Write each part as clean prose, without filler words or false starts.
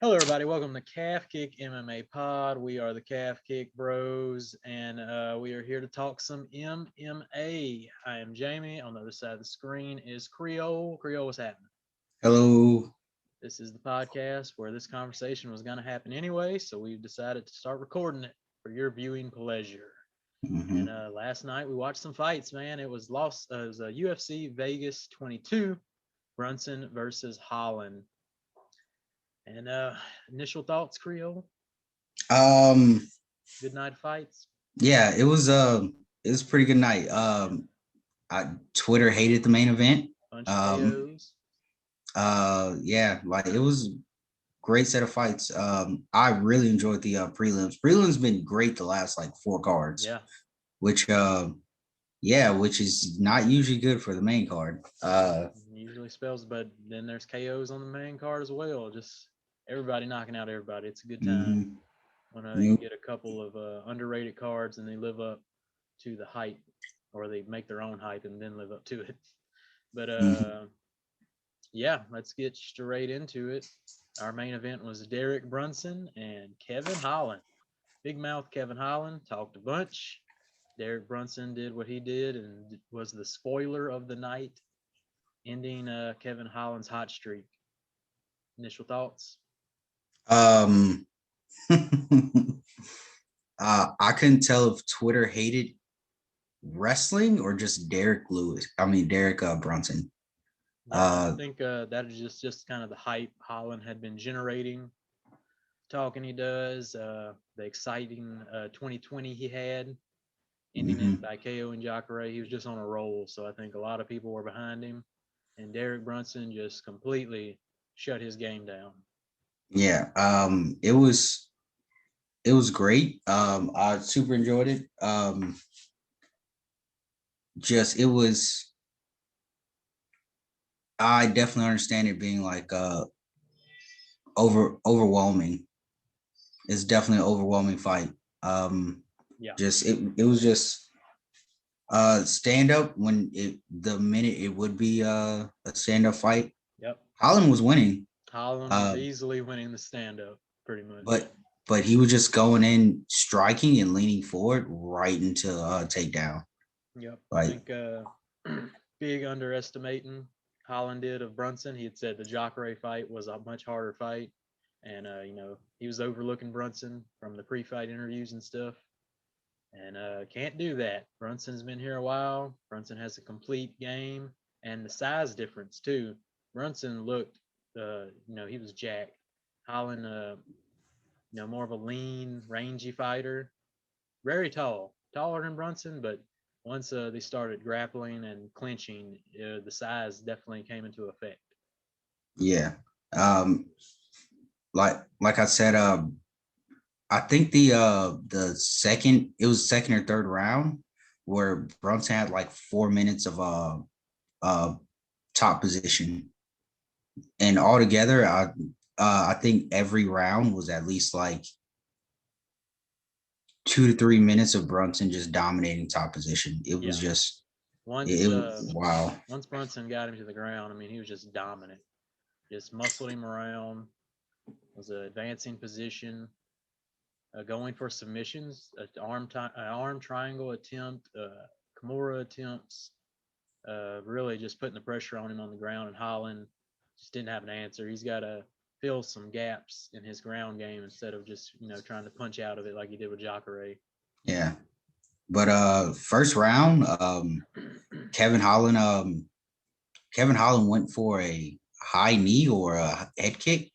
Hello, everybody. Welcome to Calf Kick MMA Pod. We are the Calf Kick Bros, and we are here to talk some MMA. I am Jamie. On the other side of the screen is Creole. Creole, what's happening? Hello. This is the podcast where this conversation was going to happen anyway, so we've decided to start recording it for your viewing pleasure. Mm-hmm. And last night we watched some fights, man. It was UFC Vegas 22, Brunson versus Holland. And initial thoughts, Creole? Um, Good night fights. yeah, it was a pretty good night. Twitter hated the main event. Bunch of Um, KOs. yeah, like it was a great set of fights. I really enjoyed the prelims. Prelims been great the last like four cards, Yeah. which which is not usually good for the main card. Usually spells, but then there's KOs on the main card as well. Just everybody knocking out everybody. It's a good time Mm-hmm. when you get a couple of underrated cards and they live up to the hype, or they make their own hype and then live up to it. But yeah, let's get straight into it. Our main event was Derek Brunson and Kevin Holland. Big mouth Kevin Holland talked a bunch. Derek Brunson did what he did and was the spoiler of the night, ending Kevin Holland's hot streak. Initial thoughts? Um, I couldn't tell if Twitter hated wrestling or just Derek Lewis. I mean Derek Brunson. Yeah, I Uh, think that is just kind of the hype Holland had been generating. Talking he does, the exciting 2020 he had, ending it mhm. by KO and Jacare. He was just on a roll, so I think a lot of people were behind him, and Derek Brunson just completely shut his game down. Yeah, it was great. I super enjoyed it. Just it was. I definitely understand it being like overwhelming. It's definitely an overwhelming fight. Um, Yeah. just it was just stand up when the minute it would be a stand up fight. Yep. Holland was winning. Holland was Uh, easily winning the stand up, pretty much. but but he was just going in striking and leaning forward right into takedown. Yep. I Like think big underestimating Holland did of Brunson. He had said the Jacare fight was a much harder fight. And, he was overlooking Brunson from the pre fight interviews and stuff. And can't do that. Brunson's been here a while. Brunson has a complete game and the size difference, too. Brunson looked, he was jacked. Holland, more of a lean, rangy fighter. Very tall, taller than Brunson, but once they started grappling and clinching, the size definitely came into effect. yeah. Um, like I said, I think the second it was second or third round where Brunson had like 4 minutes of uh top position, and altogether I think every round was at least like 2 to 3 minutes of Brunson just dominating top position. It was Yeah. just Once it was wow. once Brunson got him to the ground, I mean, he was just dominant. Just muscled him around. Was an advancing position, going for submissions, arm triangle attempt, Kimura attempts, really just putting the pressure on him on the ground. And Holland just didn't have an answer. He's got to fill some gaps in his ground game instead of just trying to punch out of it like he did with Jacare. Yeah, but first round, Kevin Holland went for a high knee or a head kick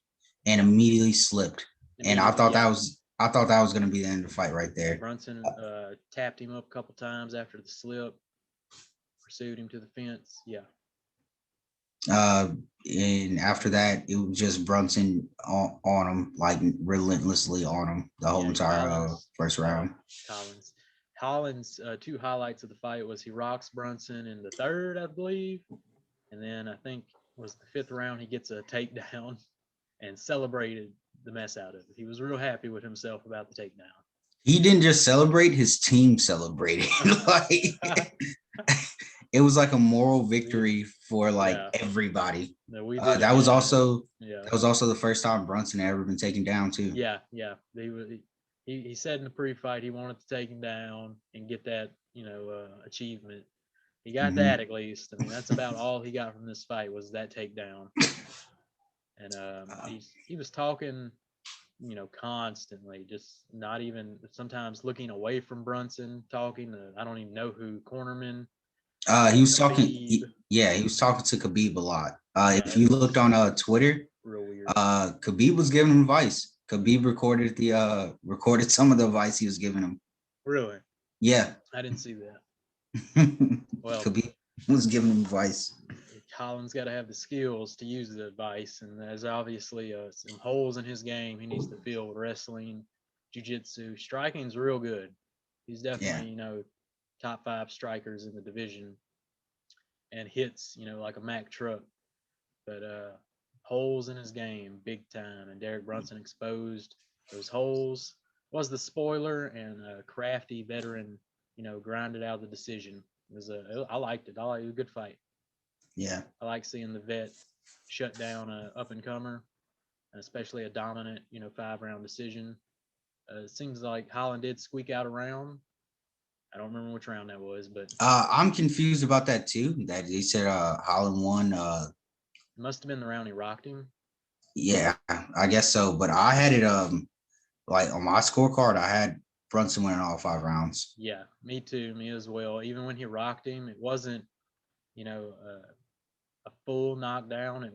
and Yeah, immediately slipped. And I immediately. thought Yeah, that was going to be the end of the fight right yeah. there. Brunson tapped him up a couple times after the slip, pursued him to the fence. Yeah, Uh, and after that, it was just Brunson on him, like relentlessly on him the whole yeah. entire first round. Collins. Holland's two highlights of the fight was he rocks Brunson in the third, I believe, and then I think was the fifth round he gets a takedown and celebrated the mess out of it. He was real happy with himself about the takedown. He didn't just celebrate; his team celebrated. Like it was like a moral victory for like Yeah. everybody. No, we did it That was again. also Yeah. that was also the first time Brunson had ever been taken down too. Yeah. He said in the pre-fight he wanted to take him down and get that achievement. He got that at least. I mean, that's about all he got from this fight was that takedown. And he was talking, constantly, just not even sometimes looking away from Brunson, talking. I don't even know who Cornerman. He was talking. Khabib. He was talking to Khabib a lot. Yeah, If you looked on Twitter, real weird. Khabib was giving him advice. Khabib recorded some of the advice he was giving him. Really? Yeah. I didn't see that. Well, Khabib was giving him advice. Holland's got to have the skills to use the advice, and there's obviously some holes in his game he needs to fill with wrestling, jiu-jitsu. Striking's real good. He's definitely, top 5 strikers in the division and hits, like a Mack truck. But holes in his game, big time. And Derek Brunson exposed those holes, was the spoiler, and a crafty veteran, grinded out the decision. I liked it. It was a good fight. Yeah. I like seeing the vet shut down a up and comer, and especially a dominant, 5-round decision. It seems like Holland did squeak out a round. I don't remember which round that was, but I'm confused about that too. That they said Holland won. it must have been the round he rocked him. Yeah, I guess so. But I had it like on my scorecard, I had Brunson winning all 5 rounds. Yeah, me too. Me as well. Even when he rocked him, it wasn't, a full knockdown. It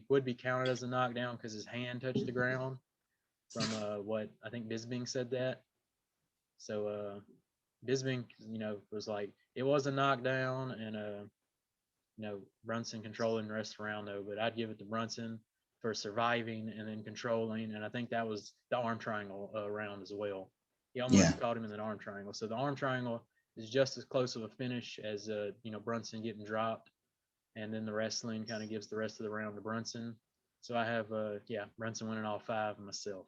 would be counted as a knockdown because his hand touched the ground. From what I think Bisbing said that. So Bisbing, was like it was a knockdown, and Brunson controlling the rest of the round though. But I'd give it to Brunson for surviving and then controlling, and I think that was the arm triangle round as well. He almost caught him in an arm triangle. So the arm triangle is just as close of a finish as Brunson getting dropped, and then the wrestling kind of gives the rest of the round to Brunson. So I have Brunson winning all 5 myself.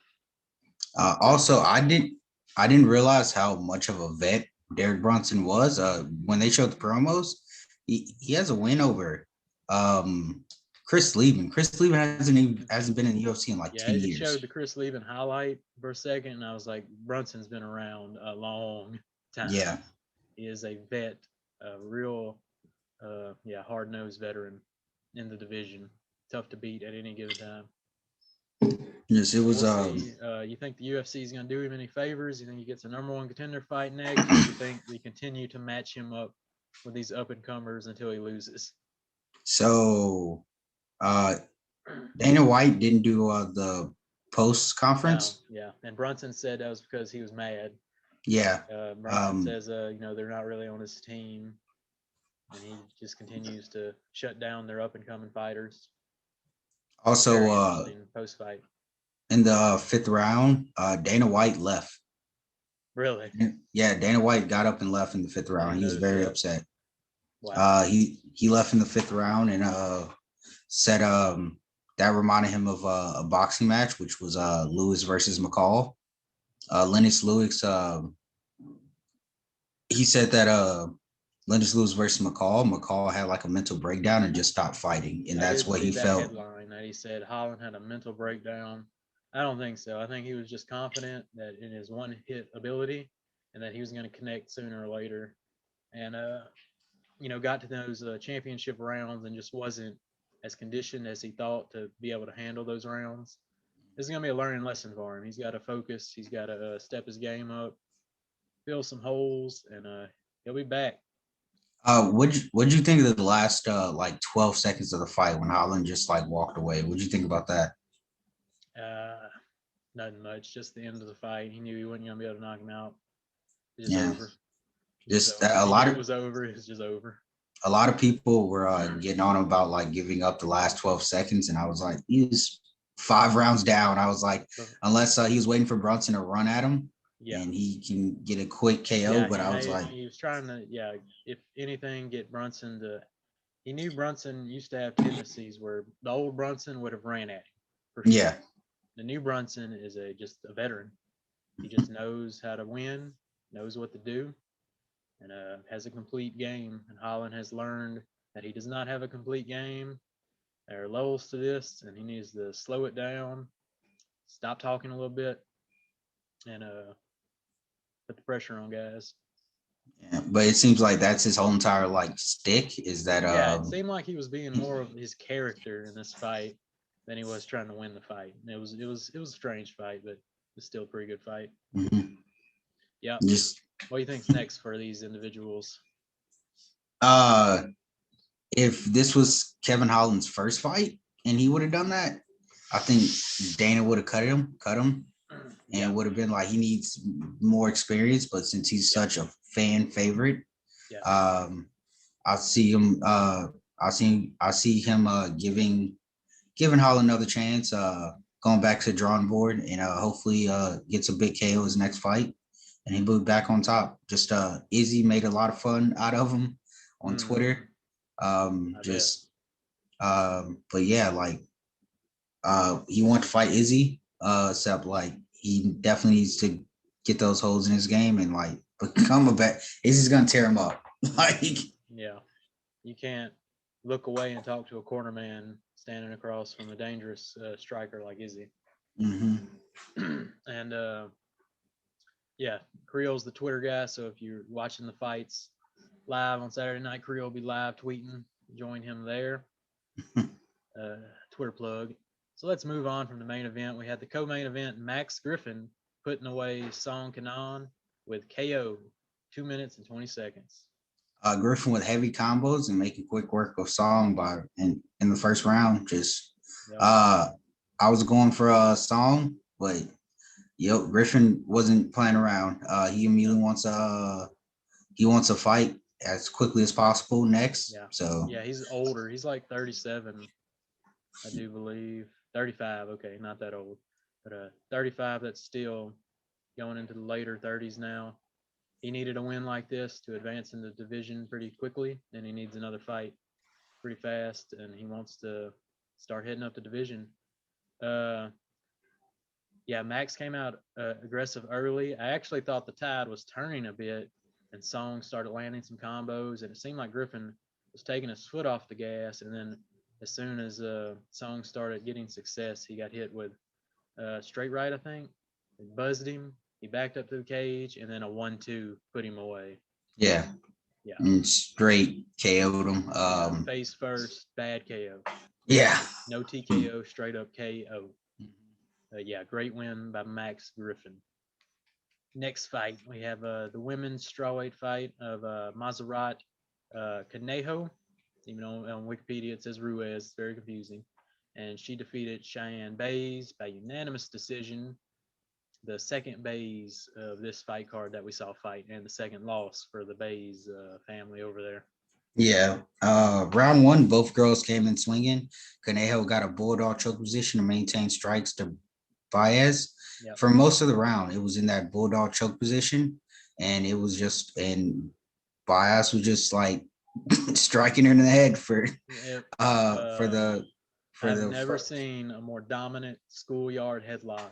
Also, I didn't realize how much of a vet Derek Brunson was. When they showed the promos, he has a win over Chris Leben. Chris Leben hasn't been in the UFC in like 10 it years. showed the Chris Leben highlight for a second, and I was like, Brunson's been around a long time. Yeah, he is a vet, a real, hard-nosed veteran in the division. Tough to beat at any given time. Yes, it was. You think the UFC is going to do him any favors? You think he gets a number 1 contender fight next? Or you think they continue to match him up with these up-and-comers until he loses? So, Dana White didn't do the post conference. No, yeah, and Brunson said that was because he was mad. Yeah. Brunson says, they're not really on his team, and he just continues to shut down their up-and-coming fighters. Also, post-fight. In the 5th round, Dana White left. Really? Yeah, Dana White got up and left in the 5th round. He was very upset. Wow. He left in the 5th round and said that reminded him of a boxing match, which was Lewis versus McCall. Lennox Lewis. He said that Lennox Lewis versus McCall had like a mental breakdown and just stopped fighting, and that's what he felt. Headline that he said Holland had a mental breakdown. I don't think so. I think he was just confident that in his one-hit ability, and that he was going to connect sooner or later, and got to those championship rounds and just wasn't as conditioned as he thought to be able to handle those rounds. This is going to be a learning lesson for him. He's got to focus. He's got to step his game up, fill some holes, and he'll be back. What'd you think of the last like 12 seconds of the fight when Holland just like walked away? What'd you think about that? Nothing much. Just the end of the fight. He knew he wasn't gonna be able to knock him out. It's just over. A lot of it was over. It's just over. A lot of people were getting on about like giving up the last 12 seconds, and I was like, he's 5 rounds down. I was like, unless he was waiting for Brunson to run at him, and he can get a quick KO. But I was like, he was trying to, if anything, get Brunson to. He knew Brunson used to have tendencies where the old Brunson would have ran at him. For sure. Yeah. The new Brunson is just a veteran. He just knows how to win, knows what to do. and has a complete game. And Holland has learned that he does not have a complete game. There are levels to this, and he needs to slow it down, stop talking a little bit, and put the pressure on guys. Yeah, but it seems like that's his whole entire like stick is that Yeah, it seemed like he was being more of his character in this fight than he was trying to win the fight. And it was a strange fight, but it's still a pretty good fight. mhm. Yeah. Just What do you think's next for these individuals? uh if this was Kevin Holland's first fight and he would have done that, I think Dana would have cut him, Yeah. and would have been like he needs more experience. But since he's Yeah. such a fan favorite, Yeah. um, I see him. I see him giving Holland another chance. Going back to the drawing board and hopefully gets a big KO his next fight, and he moved back on top. Just Izzy made a lot of fun out of him on Twitter. I bet. Just but yeah, like he wanted to fight Izzy, except like he definitely needs to get those holes in his game and like become a bet. Izzy's gonna tear him up. Like Yeah. You can't look away and talk to a corner man standing across from a dangerous striker like Izzy. mhm. And yeah, Creole's the Twitter guy. So if you're watching the fights live on Saturday night, Creole will be live tweeting. Join him there. Twitter plug. So let's move on from the main event. We had the co-main event, Max Griffin putting away Song Kanan with KO, 2 minutes and 20 seconds. Griffin with heavy combos and making quick work of Song by in the first round. Just Yep. I was going for a Song, but Griffin wasn't playing around. He immediately wants a fight as quickly as possible next. Yeah. So Yeah, he's older. He's like 37, I do believe. 35, okay, not that old. But 35, that's still going into the later 30s now. He needed a win like this to advance in the division pretty quickly, and he needs another fight pretty fast, and he wants to start heading up the division. Uh, yeah, Max came out aggressive early. I actually thought the tide was turning a bit, and Song started landing some combos, and it seemed like Griffin was taking his foot off the gas. And then as soon as Song started getting success, he got hit with straight right, I think. It buzzed him. He backed up to the cage, and then a 1-2 put him away. yeah, Yeah. and straight KO'd him. Face first, bad KO. Yeah. No TKO, straight up KO. Yeah, great win by Max Griffin. Next fight, we have the women's strawweight fight of Mazerat Conejo. Even on Wikipedia, it says Ruiz. It's very confusing. And she defeated Cheyenne Bays by unanimous decision. The second Bays of this fight card that we saw fight, and the second loss for the Bays family over there. Yeah. Round one, both girls came in swinging. Conejo got a bulldog choke position to maintain strikes to Baez. Yep. For most of the round, it was in that bulldog choke position, and it was just and Baez was just like striking her in the head for Yep. the I've never seen a more dominant schoolyard headlock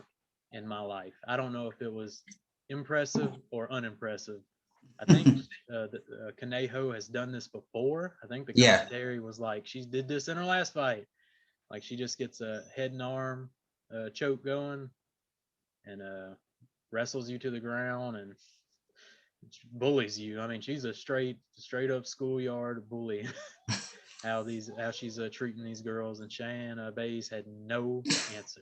in my life. I don't know if it was impressive or unimpressive. I think Conejo has done this before. I think the commentary was like, she did this in her last fight. Like she just gets a head and arm choke going and wrestles you to the ground and bullies you. I mean, she's a straight up schoolyard bully. how she's treating these girls, and Cheyenne Bays had no answer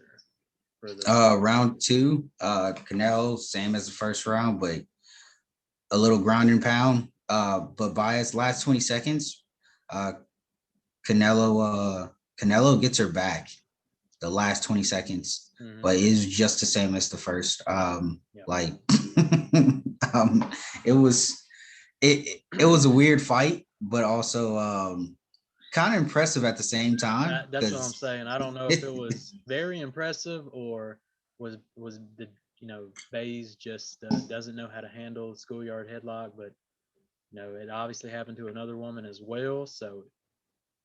for the round two. Canelo, same as the first round, but a little ground and pound. But by its last 20 seconds, uh, Canelo gets her back the last 20 seconds, but it's just the same as the first. Like it was a weird fight, but also kind of impressive at the same time. That's what I'm saying. I don't know if it was very impressive or was the Bays just doesn't know how to handle schoolyard headlock, but it obviously happened to another woman as well. So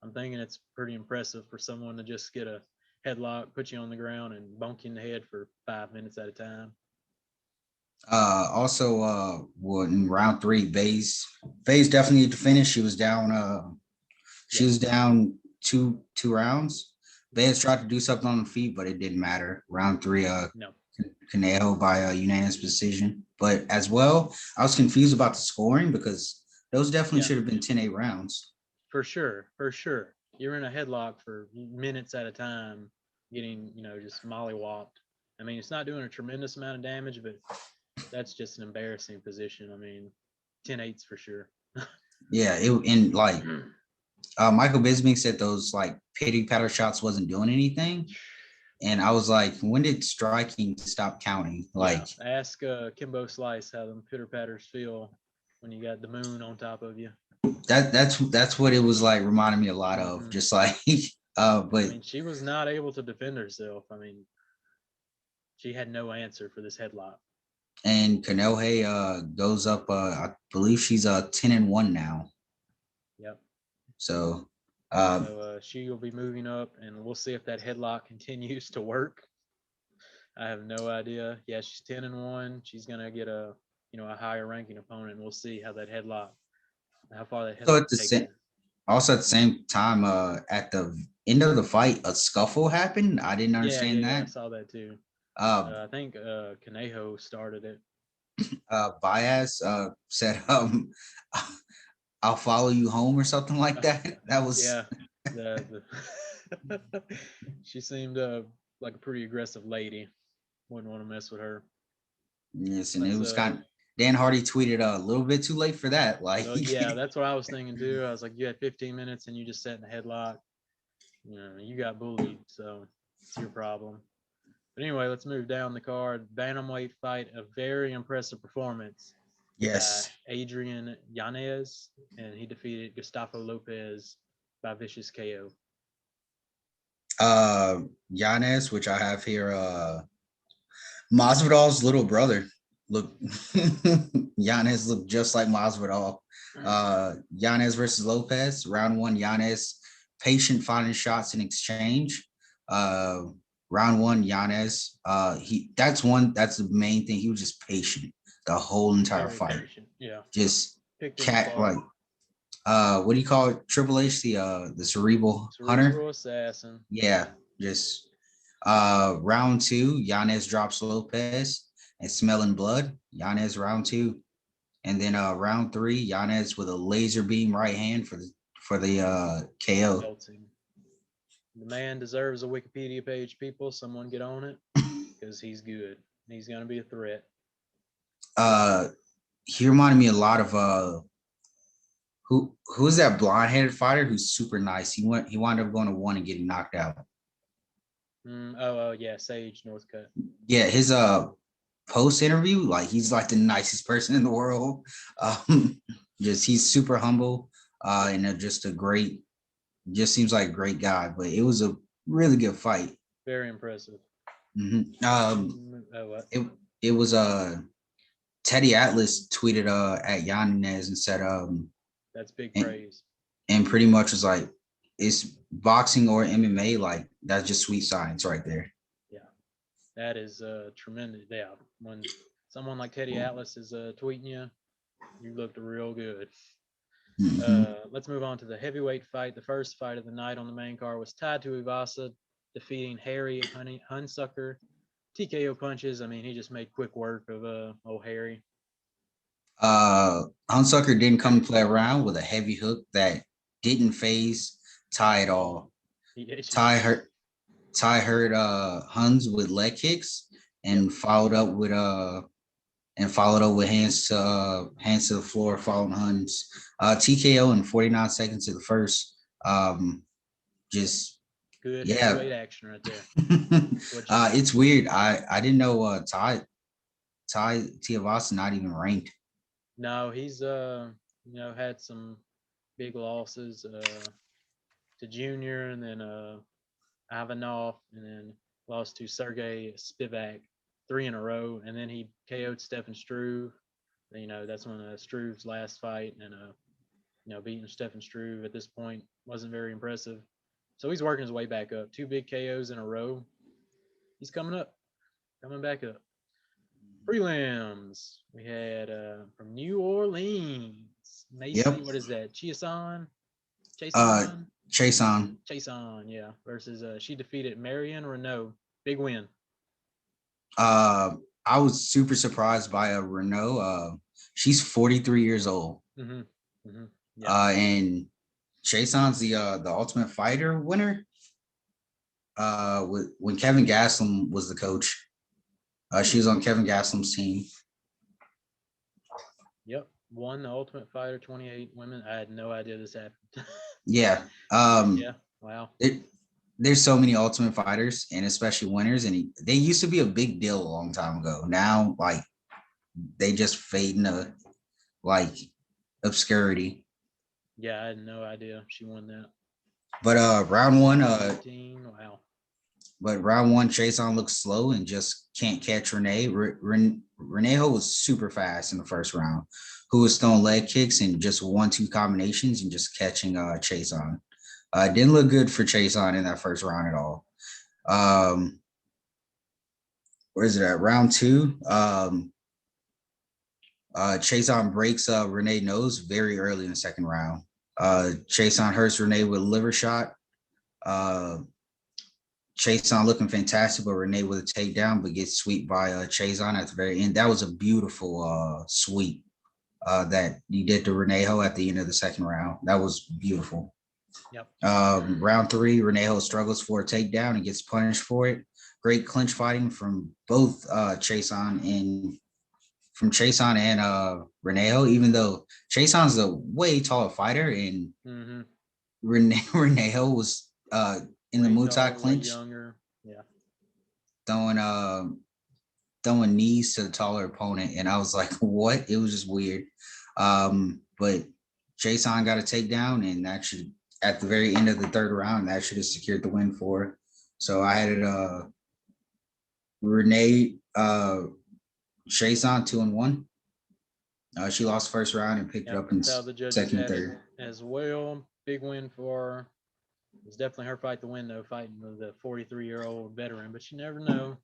I'm thinking it's pretty impressive for someone to just get a headlock, put you on the ground, and bonk you in the head for 5 minutes at a time. Well, in round three, Baze definitely needed to finish. She was down. She Yeah. was down two rounds. Baze tried to do something on the feet, but it didn't matter. Round three, No, Conejo by a unanimous decision. But as well, I was confused about the scoring because those definitely yeah, should have been 10-8 rounds. for sure, for sure. You're in a headlock for minutes at a time, getting just mollywopped. I mean, it's not doing a tremendous amount of damage, but that's just an embarrassing position. I mean, 10-8's for sure. Yeah, it and like Michael Bisping said those like pity patter shots wasn't doing anything. And I was like, when did striking stop counting? Yeah, Like ask Kimbo Slice how them pitter patters feel when you got the moon on top of you. that's what it was like reminding me a lot of. Hmm. Just like I but mean, she was not able to defend herself. I mean, she had no answer for this headlock. and Kanohe goes up I believe she's 10-1 now. Yep. So uh So she will be moving up, and we'll see if that headlock continues to work. I have no idea. Yeah, she's 10-1. She's gonna get a higher ranking opponent. And we'll see how far that so headlock at the takes same her. also at the same time at the end of the fight a scuffle happened. I didn't Yeah, yeah, understand yeah. I that. saw that too. Uh I think Conejo started it. Baez said I'll follow you home or something like that. That was Yeah, the she seemed like a pretty aggressive lady. Wouldn't want to mess with her. yes, and it Let's was kind of Dan Hardy tweeted a little bit too late for that. Like yeah, that's what I was thinking too. I was like, you had 15 minutes and you just sat in a headlock. You got bullied, so it's your problem. But anyway, let's move down the card. Bantamweight fight, a very impressive performance by yes. Adrian Yanez, and he defeated Gustavo Lopez by vicious KO. Giannis, which I have here, Masvidal's little brother. Look, Giannis looked just like Masvidal. Giannis versus Lopez, round one. Giannis patient finding shots in exchange. Uh, round one, Giannis. That's the main thing. He was just patient the whole entire Very fight. patient. Yeah, Just picked him cat apart. like what do you call it? Triple H, the cerebral hunter. Cerebral assassin. Yeah, just round two, Yanez drops Lopez and smelling blood. Yanez round two. And then round three, Yanez with a laser beam right hand for the KO. Belting. The man deserves a Wikipedia page, people. Someone get on it because he's good. He's going to be a threat. Uh he reminded me a lot of who's that blonde headed fighter who's super nice. He wound up going to one and getting knocked out. Oh, yeah, Sage Northcutt. Yeah, his post interview, like he's like the nicest person in the world. Just he's super humble, and just a great, just seems like a great guy. But it was a really good fight. Very impressive. Mhm. What? It was Teddy Atlas tweeted at Yanez and said That's big and, praise. and pretty much was like it's boxing or MMA, like that's just sweet science right there. Yeah, that is tremendous. Yeah, when someone like Teddy Atlas is tweeting you, you looked real good. Mm-hmm. Let's move on to the heavyweight fight. The first fight of the night on the main card was Tai Tuivasa defeating Harry Hunsucker. TKO punches. I mean, he just made quick work of old Harry. Hunsucker didn't come to play around with a heavy hook that didn't phase Ty at all. Ty hurt Ty hurt Huns with leg kicks Yep. and followed up with hands to the floor, following Huns. TKO in 49 seconds of the first. Just Good yeah. heavyweight action right there. It's weird. I didn't know Ty Tiavasa not even ranked. No, he's had some big losses to Junior, and then Ivanov, and then lost to Sergey Spivak 3 in a row, and then he KO'd Stefan Struve. That's when Struve's last fight, and beating Stefan Struve at this point wasn't very impressive. So he's working his way back up. 2 big KOs in a row. He's coming up, coming back up. Prelims. We had from New Orleans, Yep. Macy. What is that? Chiasson? Uh, Chason? Chase on. Chason, yeah. Versus she defeated Marion Renault. Big win. Uh, I was super surprised by Renault. She's 43 years old. Mm-hmm. Mm-hmm. Yeah. And Jason's the Ultimate Fighter winner. When Kevin Gastelum was the coach, she was on Kevin Gastelum's team. Yep. Won the Ultimate Fighter 28 women. I had no idea this happened. Yeah. Yeah. Wow. There's so many Ultimate Fighters and especially winners, and they used to be a big deal a long time ago. Now, like, they just fade into like obscurity. Yeah, I had no idea she won that. But round one, 15. Wow. but round one, Jason looks slow and just can't catch Renee. Renejo was super fast in the first round, who was throwing leg kicks and just 1-2 combinations and just catching Chase on. Didn't look good for Chase on in that first round at all. Where is it at? Round two. Chase on breaks Renee nose very early in the second round. Chase on hurts Renee with a liver shot. Chase on looking fantastic, but Renee with a takedown, but gets swept by Chase on at the very end. That was a beautiful sweep that he did to Renejo at the end of the second round. That was beautiful. Yep. Round three, Renejo struggles for a takedown and gets punished for it. Great clinch fighting from both Chason and Renejo, even though Chason's a way taller fighter and Renejo was in the Muay Thai clinch, younger. Yeah. throwing knees to the taller opponent, and I was like, what? It was just weird. But Jason got a takedown, and that should, at the very end of the third round, that should have secured the win for her. So I had it Renee Jason 2-1. She lost first round and picked it up in second and third. As well, big win for her. It was definitely her fight to win, though, fighting the 43-year-old veteran. But you never know.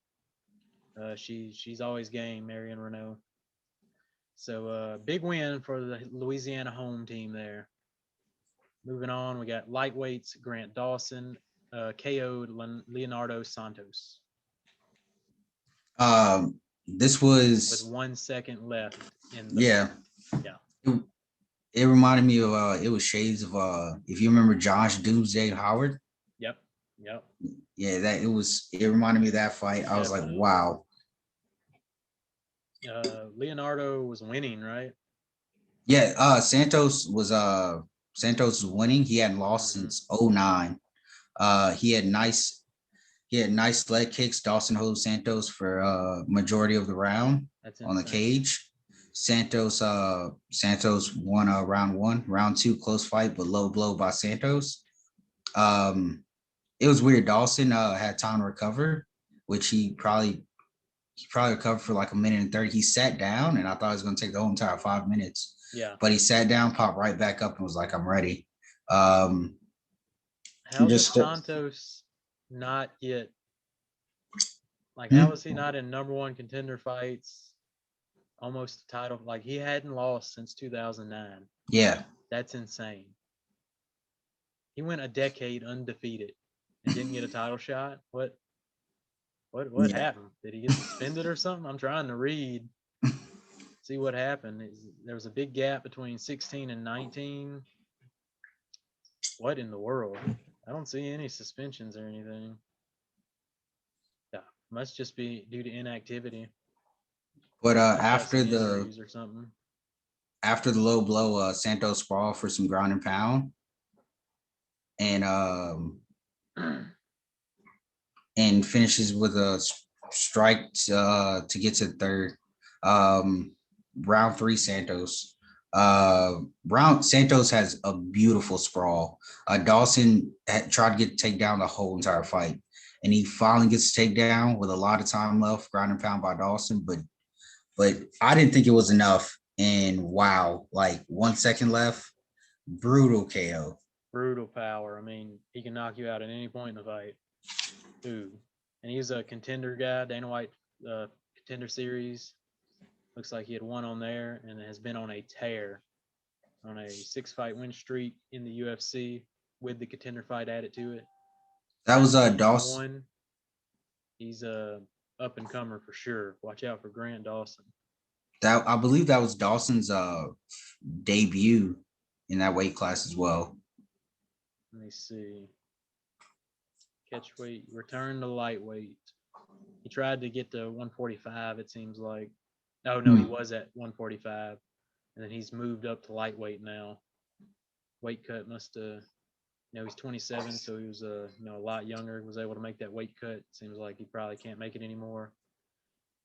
She's always game, Marion Renault. So big win for the Louisiana home team there. Moving on, we got lightweights. Grant Dawson KO'd Leonardo Santos. This was with 1 second left in the yeah. It reminded me of it was shades of if you remember Josh Doomsday Howard. Yep. Yeah, it reminded me of that fight. I was like, wow. Leonardo was winning, right? Yeah, Santos was winning. He hadn't lost since 2009. He had nice leg kicks. Dawson hold Santos for majority of the round on the cage. Santos won round one. Round two, close fight, but low blow by Santos. It was weird. Dawson had time to recover, which he probably recovered for like a minute and 30. He sat down, and I thought it was going to take the whole entire 5 minutes. Yeah. But he sat down, popped right back up, and was like, "I'm ready." How does Santos not get? Like, how is he not in number one contender fights? Almost a title. Like, he hadn't lost since 2009. Yeah. That's insane. He went a decade undefeated and didn't get a title shot. What happened? Did he get suspended or something? I'm trying to read, see what happened. There was a big gap between 16 and 19. What in the world? I don't see any suspensions or anything. Yeah, must just be due to inactivity. But after the or something. After the low blow, Santos sprawled for some ground and pound, and finishes with a strike to get to the third. Round three, Santos. Santos has a beautiful sprawl. Dawson had tried to take down the whole entire fight, and he finally gets to take down with a lot of time left, ground and pound by Dawson. But I didn't think it was enough. And wow, like 1 second left, brutal KO. Brutal power. I mean, he can knock you out at any point in the fight. Dude. And he's a contender guy, Dana White contender series. Looks like he had won on there and has been on a tear, on a 6-fight win streak in the UFC with the contender fight added to it. That was Currently Dawson. 1. He's a up and comer for sure. Watch out for Grant Dawson. That I believe that was Dawson's debut in that weight class as well. Let me see. Catch weight, return to lightweight. He tried to get to 145, it seems like. Oh, no, he was at 145. And then he's moved up to lightweight now. Weight cut must have, he's 27, so he was a lot younger, was able to make that weight cut. Seems like he probably can't make it anymore.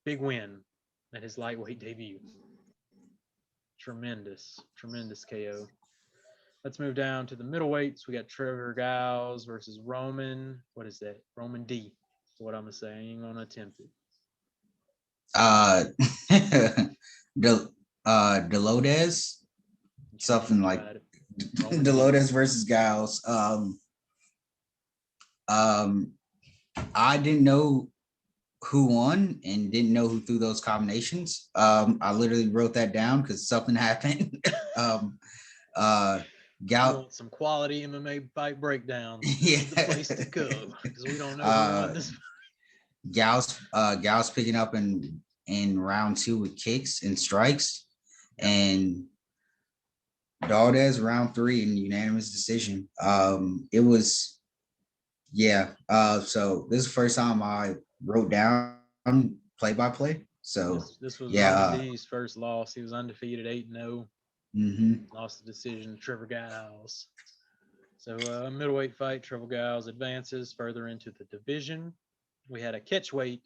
Big win at his lightweight debut. Tremendous KO. Let's move down to the middleweights. We got Trevor Giles versus Roman. What is that? Roman D. That's what I'm gonna say. I ain't gonna attempt it. Delodez, something like Delodez versus Giles. I didn't know who won and didn't know who threw those combinations. I literally wrote that down because something happened. Want some quality MMA fight breakdown. Yeah, the place to come because we don't know who won this fight. Gal's picking up in round 2 with kicks and strikes, and Valdez round 3 in unanimous decision. It was, so this is the first time I wrote down play by play. So this was Roman D's first loss. He was undefeated 8-0. Lost the decision to Trevor Giles. So middleweight fight, Trevor Giles advances further into the division. We had a catchweight,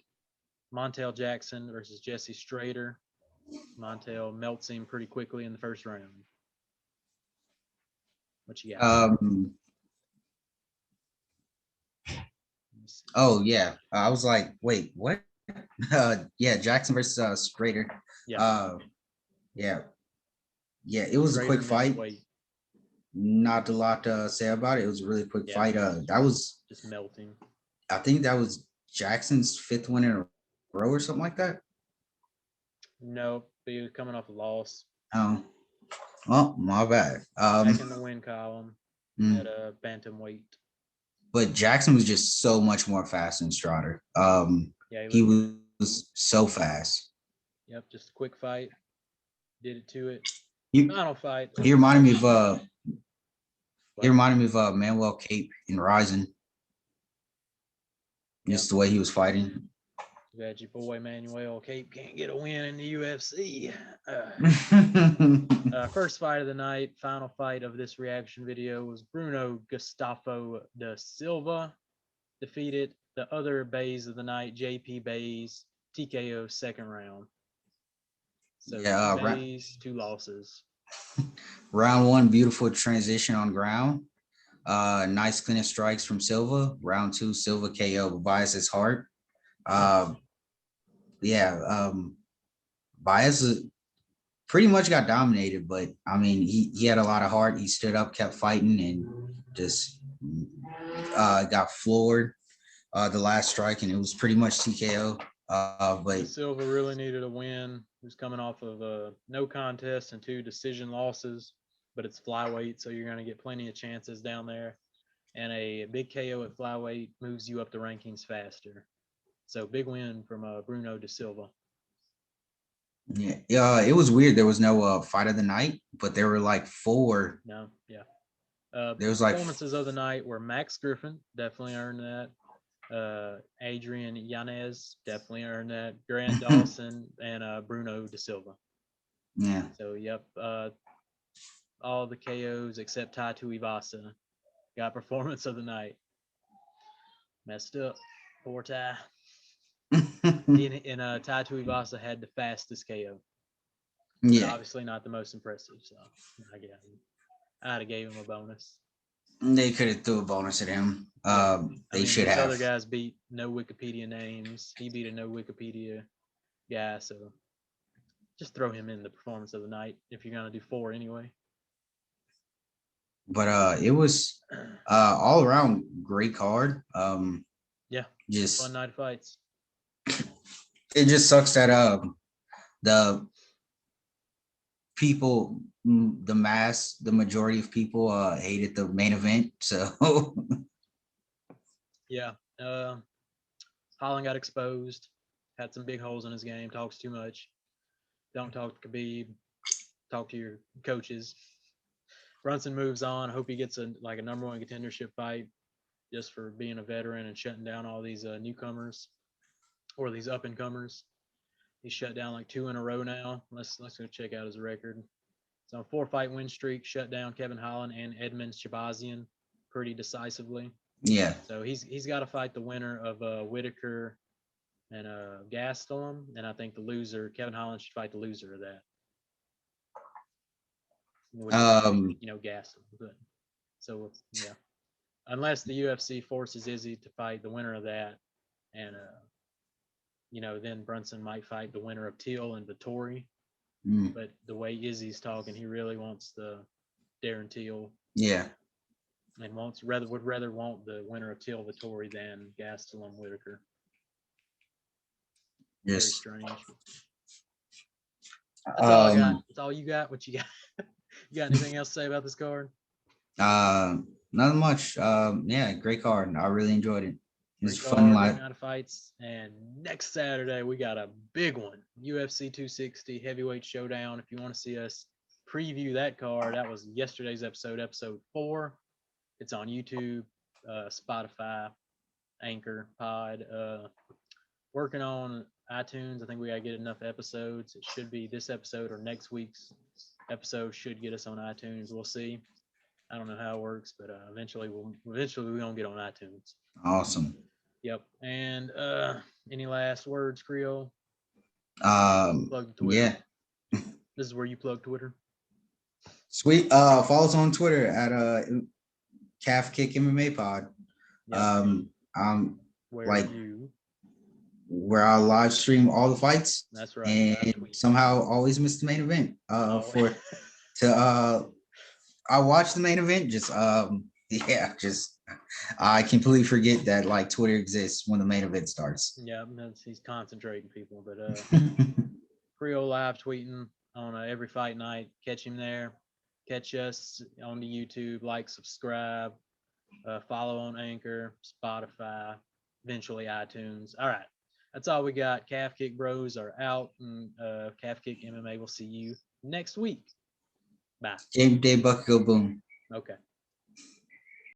Montale Jackson versus Jesse Straiter. Montale melts him pretty quickly in the first round. What you got? I was like, wait, what? Jackson versus Straiter. It was a quick fight. Not a lot to say about it. It was a really quick fight. That was just melting. I think that was Jackson's 5th win in a row or something like that. No, he was coming off a loss. Oh, well, my bad. Back in the win column at a bantamweight. But Jackson was just so much more fast than Straiter. He was so fast. Yep, just a quick fight. Did it to it. Final fight. He reminded me of Manuel Cape in Rising. Just the way he was fighting. Glad your boy Manuel Cape can't get a win in the UFC. First fight of the night, final fight of this reaction video was Bruno Gustavo da Silva defeated the other Bays of the night, JP Bays, TKO second round. So 2 Bays, 2 losses. Round 1, beautiful transition on ground. Nice clean strikes from Silva. Round 2, Silva KO Bias's heart. Bias pretty much got dominated, but I mean, he had a lot of heart. He stood up, kept fighting, and just got floored the last strike, and it was pretty much TKO. But Silva really needed a win. He was coming off of a no contest and 2 decision losses, but it's flyweight, so you're going to get plenty of chances down there. And a big KO at flyweight moves you up the rankings faster. So big win from Bruno da Silva. Yeah, it was weird. There was no fight of the night, but there were like 4. No, yeah. There was performances of the night were Max Griffin, definitely earned that. Adrian Yanez definitely earned that. Grant Dawson and Bruno da Silva. Yeah. So all the KOs except Tai Tuivasa got performance of the night. Messed up. Poor Tai. and Tai Tuivasa had the fastest KO. But obviously not the most impressive. So I'd have gave him a bonus. They could have threw a bonus at him. They should have. Other guys beat no Wikipedia names. He beat a no Wikipedia guy. So just throw him in the performance of the night if you're going to do 4 anyway. But it was all around great card. Just fun night of fights. It just sucks that the people, the majority of people hated the main event. So Yeah. Holland got exposed. Had some big holes in his game. Talks too much. Don't talk to Khabib. Talk to your coaches. Brunson moves on. Hope he gets a number one contendership fight just for being a veteran and shutting down all these newcomers or these up and comers. He's shut down like 2 in a row now. Let's go check out his record. So a 4-fight win streak, shut down Kevin Holland and Edmund Shabazian pretty decisively. yeah. So he's got to fight the winner of Whitaker and Gastelum, and I think the loser, Kevin Holland, should fight the loser of that. Which is, Gastelum. But so yeah, unless the UFC forces Izzy to fight the winner of that, and then Brunson might fight the winner of Till and Vittori. But the way Izzy's talking, he really wants the Darren Till. Yeah. And would rather want the winner of Till Vittori than Gastelum Whitaker. Yes. Very strange. That's all I got. That's all you got. What you got? You got anything else to say about this card? Not much. Yeah, great card. I really enjoyed it. It was fun live. Night of fights. And next Saturday we got a big one. UFC 260 heavyweight showdown. If you want to see us preview that card, that was yesterday's episode 4. It's on YouTube, Spotify, Anchor, Pod. Working on iTunes. I think we gotta get enough episodes. It should be this episode or next week's episode should get us on iTunes. We'll see. I don't know how it works, but eventually we're gonna get on iTunes. Awesome. Yep. And any last words, Creole? Plug Twitter. Yeah. This is where you plug Twitter. Sweet. Follow us on Twitter at Calf Kick MMA Pod. Yep. Where I live stream all the fights. That's right. And somehow always miss the main event. I watch the main event. I completely forget that Twitter exists when the main event starts. Yeah, he's concentrating people, but Creole live tweeting on every fight night. Catch him there. Catch us on the YouTube. Like, subscribe, follow on Anchor, Spotify, eventually iTunes. All right. That's all we got. Calf Kick Bros are out, and Calf Kick MMA will see you next week. Bye. Game day, buck, go boom. Okay.